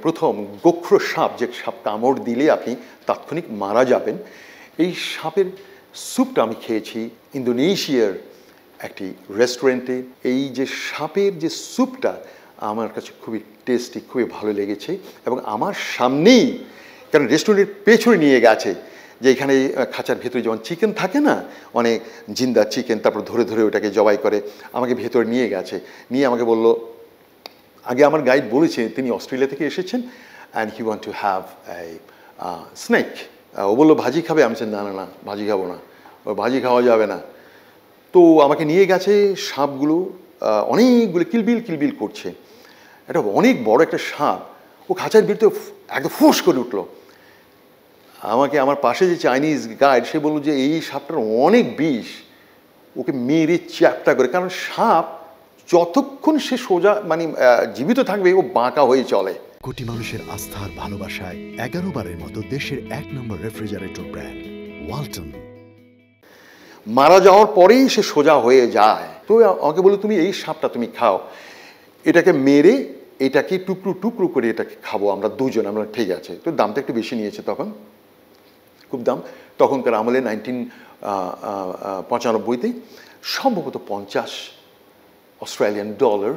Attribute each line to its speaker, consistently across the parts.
Speaker 1: প্রথম গোখ্র সাপ, যে সাপ কামড় দিলে আপনি তাৎক্ষণিক মারা যাবেন, এই সাপের স্যুপটা আমি খেয়েছি ইন্দোনেশিয়ার একটি রেস্টুরেন্টে। এই যে সাপের যে স্যুপটা আমার কাছে খুবই টেস্টি, খুবই ভালো লেগেছে। এবং আমার সামনেই, কারণ রেস্টুরেন্টের পেছনে নিয়ে গেছে, যে এখানে খাঁচার ভেতরে যেমন চিকেন থাকে না, অনেক জিন্দা চিকেন, তারপর ধরে ধরে ওটাকে জবাই করে, আমাকে ভেতরে নিয়ে গেছে। নিয়ে আমাকে বলল, আগে আমার গাইড বলেছে তিনি অস্ট্রেলিয়া থেকে এসেছেন, and he want to have a snack. ও বললো ভাজি খাবে, আমি বলছি না না না, ভাজি খাবো না, ও ভাজি খাওয়া যাবে না। তো আমাকে নিয়ে গেছে, সাপগুলো অনেকগুলো কিলবিল কিলবিল করছে। এটা অনেক বড় একটা সাপ, ও খাঁচার ভিতরে একদম ফোঁস করে উঠলো। আমাকে আমার পাশে যে চাইনিজ গাইড, সে বললো যে এই সাপটার অনেক বিষ, ওকে মেরে চ্যাপ্টা করে, কারণ সাপ যতক্ষণ সে সোজা মানে জীবিত থাকবে ও বাঁকা হয়ে চলে।
Speaker 2: কোটি মানুষের আস্থার ভালোবাসায় 11 বারের মতো দেশের 1 নম্বর রেফ্রিজারেটর ব্র্যান্ড ওয়ালটন।
Speaker 1: মারা যাওয়ার পরেই সে সোজা হয়ে যায়। তো আমাকে বললো তুমি এই সাপটা তুমি খাও, এটাকে মেরে এটাকে টুকরো টুকরো করে এটাকে খাবো আমরা দুজন। আমরা ঠিক আছে। তো দামটা একটু বেশি নিয়েছে তখন, খুব দাম। তখনকার আমলে 1995-তে সম্ভবত 50 অস্ট্রেলিয়ান ডলার।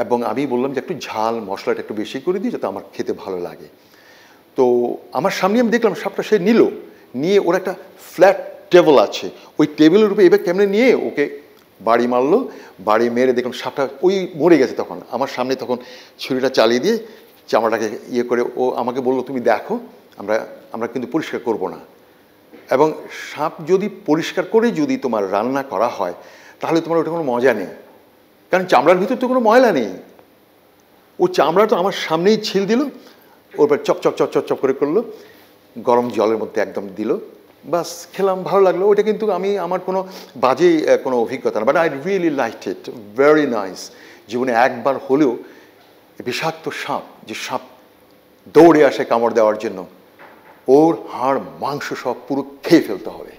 Speaker 1: এবং আমি বললাম যে একটু ঝাল মশলাটা একটু বেশি করে দিই, যাতে আমার খেতে ভালো লাগে। তো আমার সামনে আমি দেখলাম সাপটা সে নিল, নিয়ে ওর একটা ফ্ল্যাট টেবিল আছে, ওই টেবিলের উপরে এবার কেমনে নিয়ে ওকে বাড়ি মারলো। বাড়ি মেরে দেখলাম সাপটা ওই মরে গেছে। তখন আমার সামনে তখন ছুরিটা চালিয়ে দিয়ে চামড়াটাকে ইয়ে করে ও আমাকে বললো তুমি দেখো, আমরা কিন্তু পরিষ্কার করব না। এবং সাপ যদি পরিষ্কার করে যদি তোমার রান্না করা হয়, তাহলে তোমার ওটা কোনো মজা নেই, কারণ চামড়ার ভিতর তো কোনো ময়লা নেই। ও চামড়া তো আমার সামনেই ছিল দিল, ওর পর chop chop chop chop chop করে করলো, গরম জলের মধ্যে একদম দিল, বাস খেলাম, ভালো লাগলো। ওইটা কিন্তু আমার কোনো বাজে কোনো অভিজ্ঞতা না, but I really liked it, very nice. জীবনে একবার হলেও বিষাক্ত সাপ, যে সাপ দৌড়ে আসে কামড় দেওয়ার জন্য, ওর হাড় মাংস সব পুরো খেয়ে ফেলতে হবে।